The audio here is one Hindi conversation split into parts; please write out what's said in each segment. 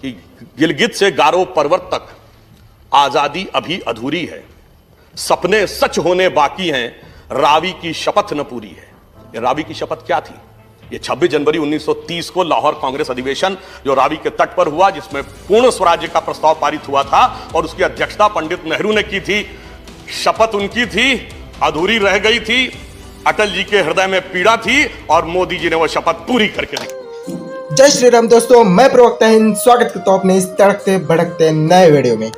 कि गिलगित से गारो पर्वत तक आजादी अभी अधूरी है, सपने सच होने बाकी हैं, रावी की शपथ न पूरी है। ये रावी की शपथ क्या थी? ये 26 जनवरी 1930 को लाहौर कांग्रेस अधिवेशन जो रावी के तट पर हुआ, जिसमें पूर्ण स्वराज्य का प्रस्ताव पारित हुआ था और उसकी अध्यक्षता पंडित नेहरू ने की थी। शपथ उनकी थी, अधूरी रह गई थी, अटल जी के हृदय में पीड़ा थी और मोदी जी ने वो शपथ पूरी करके दी। जय श्री राम दोस्तों, मैं प्रवक्ता हिंद स्वागत करता हूं अपने इस तड़कते भड़कते नए वीडियो में।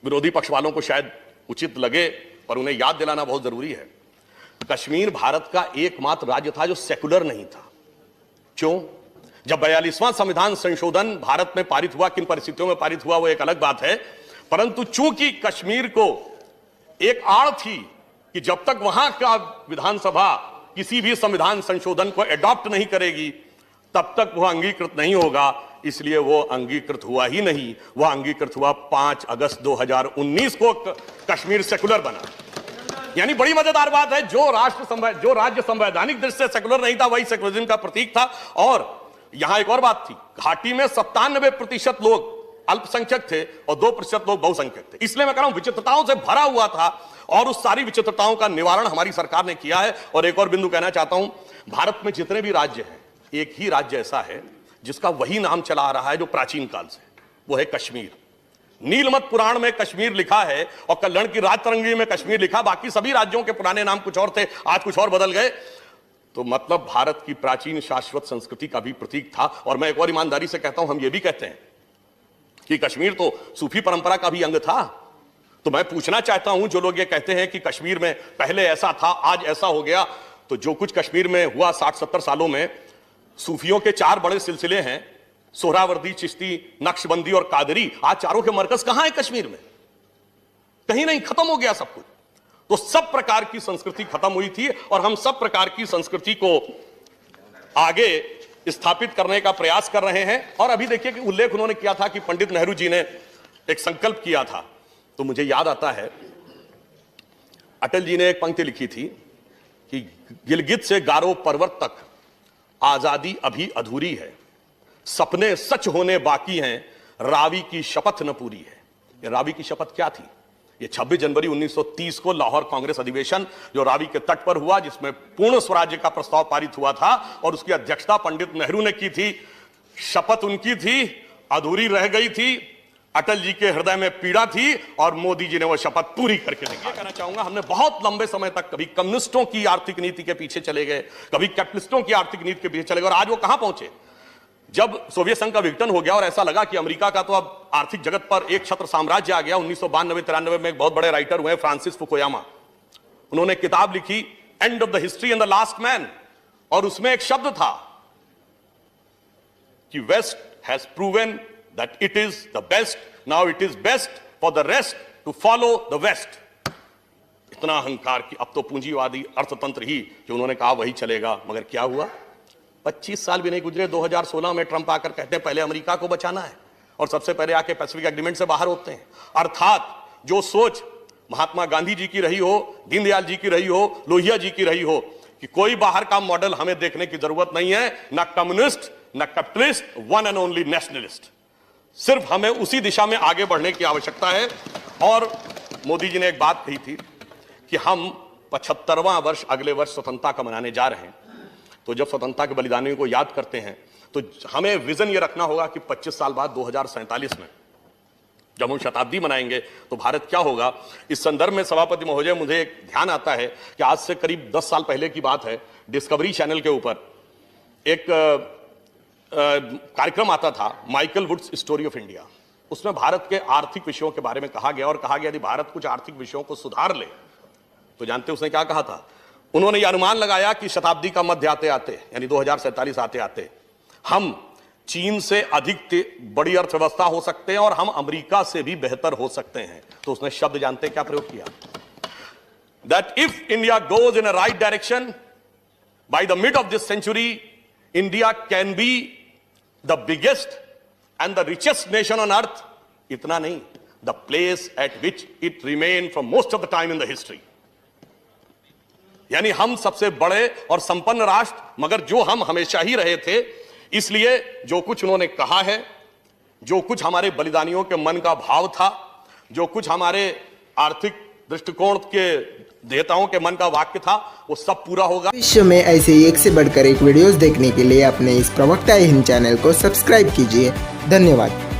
विरोधी पक्ष वालों को शायद उचित लगे, पर उन्हें याद दिलाना बहुत जरूरी है। कश्मीर भारत का एकमात्र राज्य था जो सेकुलर नहीं था। क्यों? जब 42वां संविधान संशोधन भारत में पारित हुआ, किन परिस्थितियों में पारित हुआ वो एक अलग बात है, परंतु चूंकि कश्मीर को एक आड़ थी कि जब तक वहां का विधानसभा किसी भी संविधान संशोधन को एडॉप्ट नहीं करेगी तब तक वह अंगीकृत नहीं होगा, इसलिए वो अंगीकृत हुआ ही नहीं। वह अंगीकृत हुआ 5 अगस्त 2019 को कश्मीर सेकुलर बना। यानी बड़ी मजेदार बात है, जो राज्य संवैधानिक दृष्टि से सेकुलर नहीं था वही सेकुलरिज्म का प्रतीक था। और यहां एक और बात थी, घाटी में 97% लोग अल्पसंख्यक थे और 2% लोग बहुसंख्यक थे। इसलिए मैं कह रहा हूं विचित्रताओं से भरा हुआ था और उस सारी विचित्रताओं का निवारण हमारी सरकार ने किया है। और एक और बिंदु कहना चाहता हूं, भारत में जितने भी राज्य हैं, एक ही राज्य ऐसा है जिसका वही नाम चला आ रहा है जो प्राचीन काल से, वो है कश्मीर। नीलमत पुराण में कश्मीर लिखा है और कल्याण की राजतरंगी में कश्मीर लिखा। बाकी सभी राज्यों के पुराने नाम कुछ और थे, आज कुछ और बदल गए। तो मतलब भारत की प्राचीन शाश्वत संस्कृति का भी प्रतीक था। और मैं एक और ईमानदारी से कहता हूं, हम ये भी कहते हैं कि कश्मीर तो सूफी परंपरा का भी अंग था। तो मैं पूछना चाहता हूं, जो लोग ये कहते हैं कि कश्मीर में पहले ऐसा था आज ऐसा हो गया, तो जो कुछ कश्मीर में हुआ 60-70 सालों में, सूफियों के 4 बड़े सिलसिले हैं, सोहरावर्दी, चिश्ती, नक्शबंदी और कादरी। आज चारों के मरकज कहां है कश्मीर में? कहीं नहीं, खत्म हो गया सब कुछ। तो सब प्रकार की संस्कृति खत्म हुई थी और हम सब प्रकार की संस्कृति को आगे स्थापित करने का प्रयास कर रहे हैं। और अभी देखिए कि उल्लेख उन्होंने किया था कि पंडित नेहरू जी ने एक संकल्प किया था, तो मुझे याद आता है अटल जी ने एक पंक्ति लिखी थी कि गिलगित से गारो पर्वत तक आजादी अभी अधूरी है, सपने सच होने बाकी हैं, रावी की शपथ न पूरी है। ये रावी की शपथ क्या थी? ये 26 जनवरी 1930 को लाहौर कांग्रेस अधिवेशन जो रावी के तट पर हुआ, जिसमें पूर्ण स्वराज्य का प्रस्ताव पारित हुआ था और उसकी अध्यक्षता पंडित नेहरू ने की थी। शपथ उनकी थी, अधूरी रह गई थी, अटल जी के हृदय में पीड़ा थी और मोदी जी ने वो शपथ पूरी करके दिखाई। कहना चाहूंगा, हमने बहुत लंबे समय तक कभी कम्युनिस्टों की आर्थिक नीति के पीछे चले गए, कभी कैपिटलिस्टों की आर्थिक नीति के पीछे चले गए, और आज वो कहां पहुंचे? जब सोवियत संघ का विघटन हो गया और ऐसा लगा कि अमेरिका का तो अब आर्थिक जगत पर एक छत्र साम्राज्य आ गया। 1992-93 में एक बहुत बड़े राइटर हुए फ्रांसिस फुकुयामा, उन्होंने किताब लिखी end of the history and the last man, और उसमें एक शब्द था कि west has proven that it is the best, now it is best for the rest to follow the west. इतना अहंकार कि अब तो पूंजीवादी अर्थतंत्र ही जो उन्होंने कहा वही चलेगा। मगर क्या हुआ? 25 साल भी नहीं गुजरे, 2016 में ट्रंप आकर कहते हैं पहले अमेरिका को बचाना है और सबसे पहले आके पैसिफिक एग्रीमेंट से बाहर होते हैं। अर्थात जो सोच महात्मा गांधी जी की रही हो, दीनदयाल जी की रही हो, लोहिया जी की रही हो कि कोई बाहर का मॉडल हमें देखने की जरूरत नहीं है, ना कम्युनिस्ट ना capitalist, one and only nationalist. सिर्फ हमें उसी दिशा में आगे बढ़ने की आवश्यकता है। और मोदी जी ने एक बात कही थी कि हम 75वां वर्ष अगले वर्ष स्वतंत्रता का मनाने जा रहे हैं। तो जब स्वतंत्रता के बलिदानियों को याद करते हैं तो हमें विजन ये रखना होगा कि 25 साल बाद 2047 में जब हम शताब्दी मनाएंगे तो भारत क्या होगा। इस संदर्भ में सभापति महोदय, मुझे एक ध्यान आता है कि आज से करीब 10 साल पहले की बात है, डिस्कवरी चैनल के ऊपर एक कार्यक्रम आता था, Michael Wood's story of India. उसमें भारत के आर्थिक विषयों के बारे में कहा गया और कहा गया यदि भारत कुछ आर्थिक विषयों को सुधार ले तो जानते उसने क्या कहा था? उन्होंने यह अनुमान लगाया कि शताब्दी का मध्य आते आते यानी 2047 आते आते हम चीन से अधिक बड़ी अर्थव्यवस्था हो सकते हैं और हम अमेरिका से भी बेहतर हो सकते हैं। तो उसने शब्द जानते क्या प्रयोग किया? That if India goes in a right direction by the mid of this century, India can be the biggest and the richest nation on earth. इतना नहीं, the place at which it remain from most of the time in the history. यानी हम सबसे बड़े और संपन्न राष्ट्र, मगर जो हम हमेशा ही रहे थे इसलिए जो कुछ उन्होंने कहा है, जो कुछ हमारे बलिदानियों के मन का भाव था, जो कुछ हमारे आर्थिक दृष्टिकोण के देवताओं के मन का वाक्य था, वो सब पूरा होगा। विश्व में ऐसे ही एक से बढ़कर एक वीडियोस देखने के लिए अपने इस प्रवक्ता हिंद चैनल को सब्सक्राइब कीजिए। धन्यवाद।